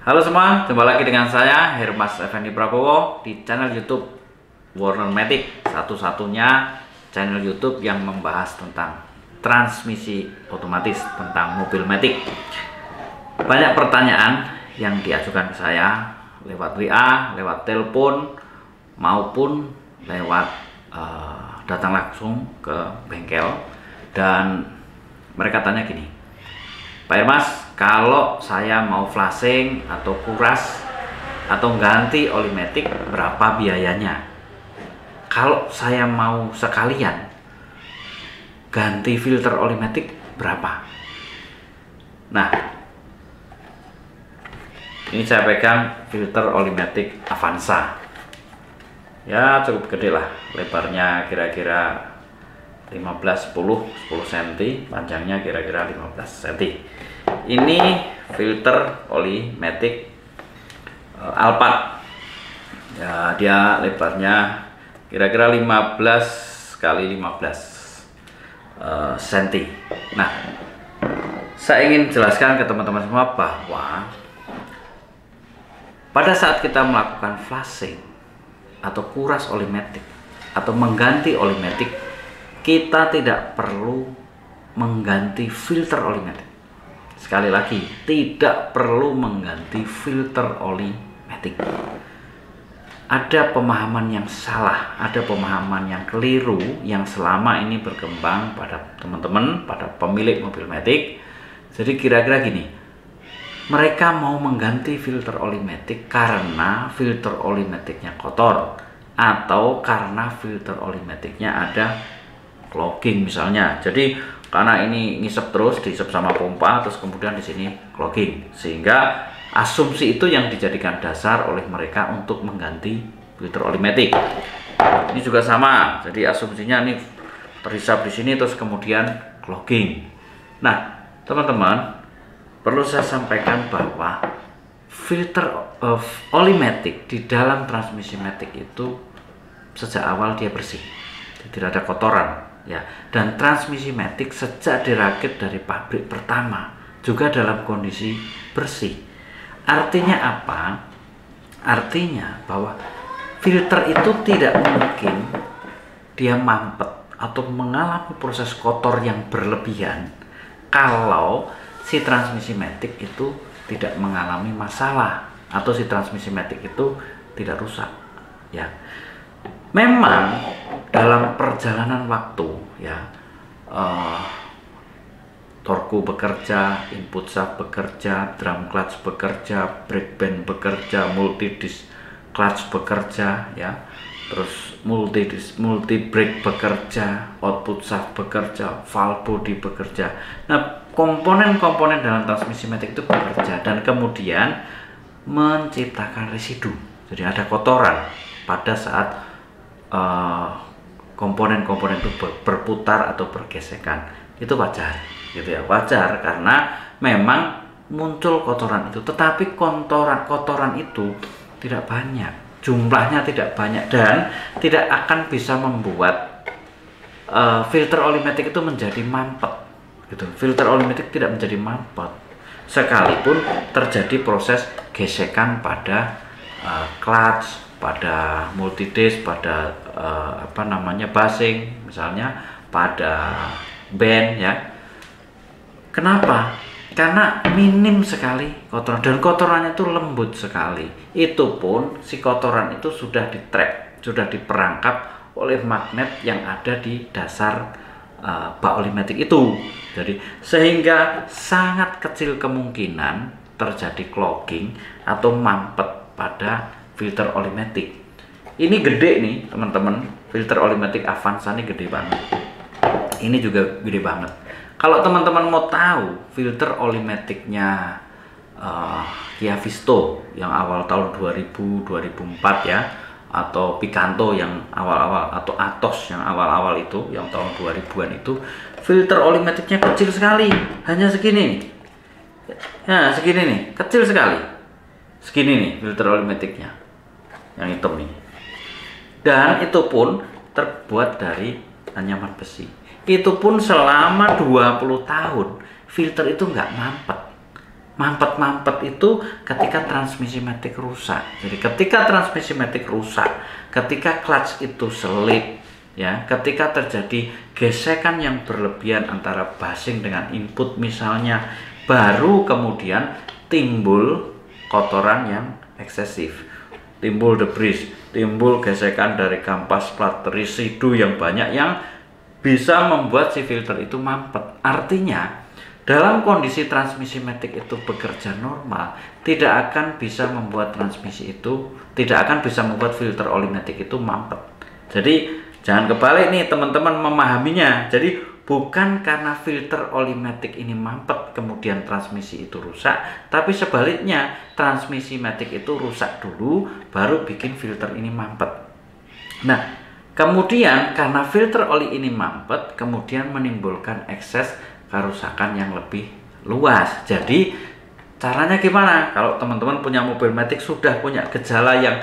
Halo semua, jumpa lagi dengan saya Hermas Effendi Prabowo di channel YouTube Warner Matic, satu-satunya channel YouTube yang membahas tentang transmisi otomatis, tentang mobil Matic. Banyak pertanyaan yang diajukan ke saya lewat WA, lewat telepon, maupun lewat datang langsung ke bengkel, dan mereka tanya gini, Pak Hermas, kalau saya mau flashing atau kuras atau ganti oli matic, berapa biayanya? Kalau saya mau sekalian ganti filter oli matic, berapa? Nah, ini saya pegang filter oli matic Avanza. Ya, cukup gede lah, lebarnya kira-kira 10 cm, panjangnya kira-kira 15 cm. Ini filter oli matic Alphard. Ya, dia lebarnya kira-kira 15 kali 15 cm. Nah, saya ingin jelaskan ke teman-teman semua bahwa pada saat kita melakukan flashing atau kuras oli matic atau mengganti oli matic, kita tidak perlu mengganti filter oli matic. Sekali lagi, tidak perlu mengganti filter oli matic. Ada pemahaman yang salah, ada pemahaman yang keliru yang selama ini berkembang pada teman-teman, pada pemilik mobil matic. Jadi kira-kira gini, mereka mau mengganti filter oli matic karena filter oli maticnya kotor, atau karena filter oli maticnya ada clogging misalnya. Jadi karena ini ngisep terus, diisep sama pompa, terus kemudian di sini clogging, sehingga asumsi itu yang dijadikan dasar oleh mereka untuk mengganti filter oli matic. Ini juga sama, jadi asumsinya ini terhisap di sini terus kemudian clogging. Nah, teman-teman, perlu saya sampaikan bahwa filter oli matic di dalam transmisi matic itu sejak awal dia bersih, tidak ada kotoran. Ya, dan transmisi matic sejak dirakit dari pabrik pertama juga dalam kondisi bersih. Artinya apa? Artinya bahwa filter itu tidak mungkin dia mampet atau mengalami proses kotor yang berlebihan kalau si transmisi matic itu tidak mengalami masalah atau si transmisi matic itu tidak rusak. Ya, memang dalam perjalanan waktu, ya, torku bekerja, input shaft bekerja, drum clutch bekerja, brake band bekerja, multi disc clutch bekerja, ya, terus multi brake bekerja, output shaft bekerja, valve body bekerja. Nah, komponen-komponen dalam transmisi matic itu bekerja dan kemudian menciptakan residu. Jadi ada kotoran pada saat komponen-komponen itu berputar atau bergesekan. Itu wajar, gitu ya, wajar karena memang muncul kotoran itu. Tetapi kotoran itu tidak banyak, jumlahnya tidak banyak, dan tidak akan bisa membuat filter oli matic itu menjadi mampet, gitu. Filter oli matic tidak menjadi mampet sekalipun terjadi proses gesekan pada clutch, pada multidisc, pada basing misalnya, pada band, ya. Kenapa? Karena minim sekali kotoran, dan kotorannya itu lembut sekali. Itu pun si kotoran itu sudah di-trap, sudah diperangkap oleh magnet yang ada di dasar bak oli matic itu. Jadi sehingga sangat kecil kemungkinan terjadi clogging atau mampet pada filter oli matic. Ini gede nih teman-teman, filter oli matic Avanza ini gede banget. Ini juga gede banget. Kalau teman-teman mau tahu filter oli maticnya Kia Visto yang awal tahun 2000-2004, ya, atau Picanto yang awal-awal, atau Atos yang awal-awal itu, yang tahun 2000-an itu, filter oli maticnya kecil sekali, hanya segini nih. Ya, segini nih, kecil sekali. Segini nih filter oli maticnya, yang hitam nih. Dan itu pun terbuat dari anyaman besi. Itu pun selama 20 tahun filter itu nggak mampet. Mampet-mampet itu ketika transmisi matic rusak. Jadi ketika transmisi matic rusak, ketika clutch itu selip, ya, ketika terjadi gesekan yang berlebihan antara bushing dengan input misalnya, baru kemudian timbul kotoran yang eksesif, timbul debris, timbul gesekan dari kampas plat, residu yang banyak yang bisa membuat si filter itu mampet. Artinya dalam kondisi transmisi matic itu bekerja normal, tidak akan bisa membuat transmisi itu, tidak akan bisa membuat filter oli matic itu mampet. Jadi jangan kebalik nih teman-teman memahaminya. Jadi bukan karena filter oli matic ini mampet kemudian transmisi itu rusak, tapi sebaliknya transmisi matic itu rusak dulu baru bikin filter ini mampet. Nah, kemudian karena filter oli ini mampet, kemudian menimbulkan ekses kerusakan yang lebih luas. Jadi caranya gimana? Kalau teman-teman punya mobil matic sudah punya gejala yang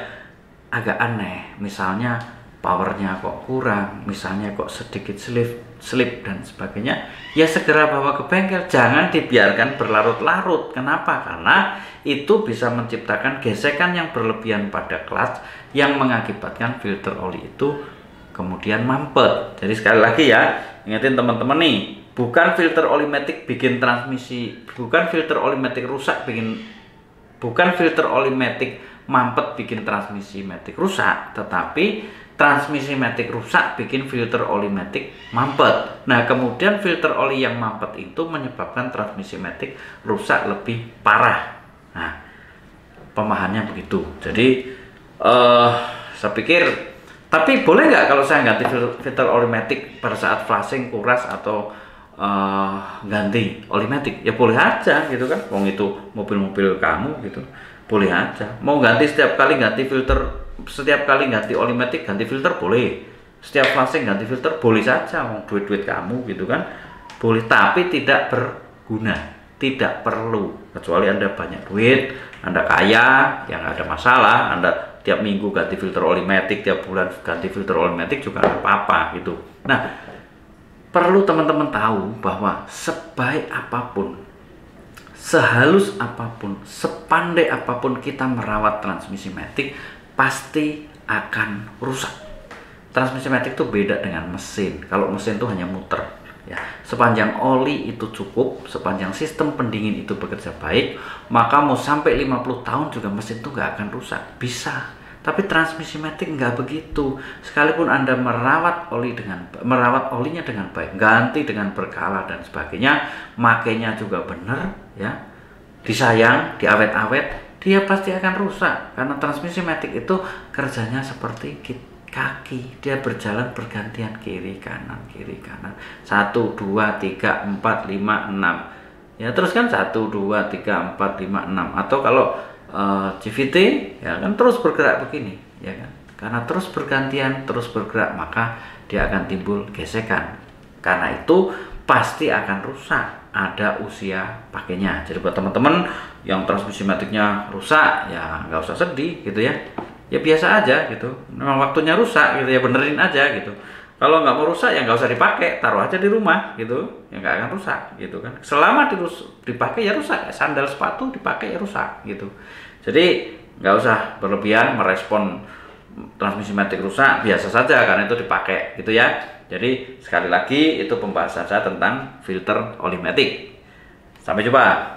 agak aneh, misalnya powernya kok kurang, misalnya kok sedikit slip dan sebagainya, ya segera bawa ke bengkel. Jangan dibiarkan berlarut-larut. Kenapa? Karena itu bisa menciptakan gesekan yang berlebihan pada clutch yang mengakibatkan filter oli itu kemudian mampet. Jadi sekali lagi ya, ingetin teman-teman nih, bukan filter oli matic bikin transmisi, bukan filter oli matic rusak bikin, bukan filter oli matic mampet bikin transmisi matic rusak, tetapi transmisi matic rusak bikin filter oli matic mampet. Nah, kemudian filter oli yang mampet itu menyebabkan transmisi matic rusak lebih parah. Nah, pemahamannya begitu. Jadi saya pikir, tapi boleh nggak kalau saya ganti filter oli matic pada saat flashing, kuras, atau ganti oli matic? Ya boleh aja gitu kan, wong itu mobil-mobil kamu gitu, boleh aja. Mau ganti setiap kali ganti filter, setiap kali ganti oli matic ganti filter boleh, setiap flashing ganti filter boleh saja, mau duit-duit kamu gitu kan, boleh. Tapi tidak berguna, tidak perlu, kecuali Anda banyak duit, Anda kaya, yang ada masalah. Anda tiap minggu ganti filter oli matic, tiap bulan ganti filter oli matic juga nggak apa-apa gitu. Nah, perlu teman-teman tahu bahwa sebaik apapun, sehalus apapun, sepandai apapun kita merawat transmisi matic, pasti akan rusak. Transmisi matic itu beda dengan mesin. Kalau mesin itu hanya muter, ya. Sepanjang oli itu cukup, sepanjang sistem pendingin itu bekerja baik, maka mau sampai 50 tahun juga mesin itu nggak akan rusak. Bisa. Tapi transmisi matic nggak begitu. Sekalipun Anda merawat olinya dengan baik, ganti dengan berkala dan sebagainya, makainya juga benar, ya, disayang, diawet-awet, dia pasti akan rusak. Karena transmisi matic itu kerjanya seperti kaki, dia berjalan bergantian kiri kanan 1, 2, 3, 4, 5, 6, ya, terus kan 1, 2, 3, 4, 5, 6. Atau kalau CVT, ya kan terus bergerak begini, ya kan, karena terus bergantian, terus bergerak, maka dia akan timbul gesekan. Karena itu pasti akan rusak, ada usia pakainya. Jadi buat teman-teman yang transmisi maticnya rusak, ya nggak usah sedih gitu ya, ya biasa aja gitu, memang waktunya rusak gitu ya, benerin aja gitu. Kalau nggak mau rusak ya nggak usah dipakai, taruh aja di rumah gitu, ya nggak akan rusak gitu kan. Selama dipakai ya rusak, sandal sepatu dipakai ya rusak gitu. Jadi nggak usah berlebihan merespon transmisi matic rusak, biasa saja karena itu dipakai gitu ya. Jadi sekali lagi itu pembahasan saya tentang filter oli matic. Sampai jumpa.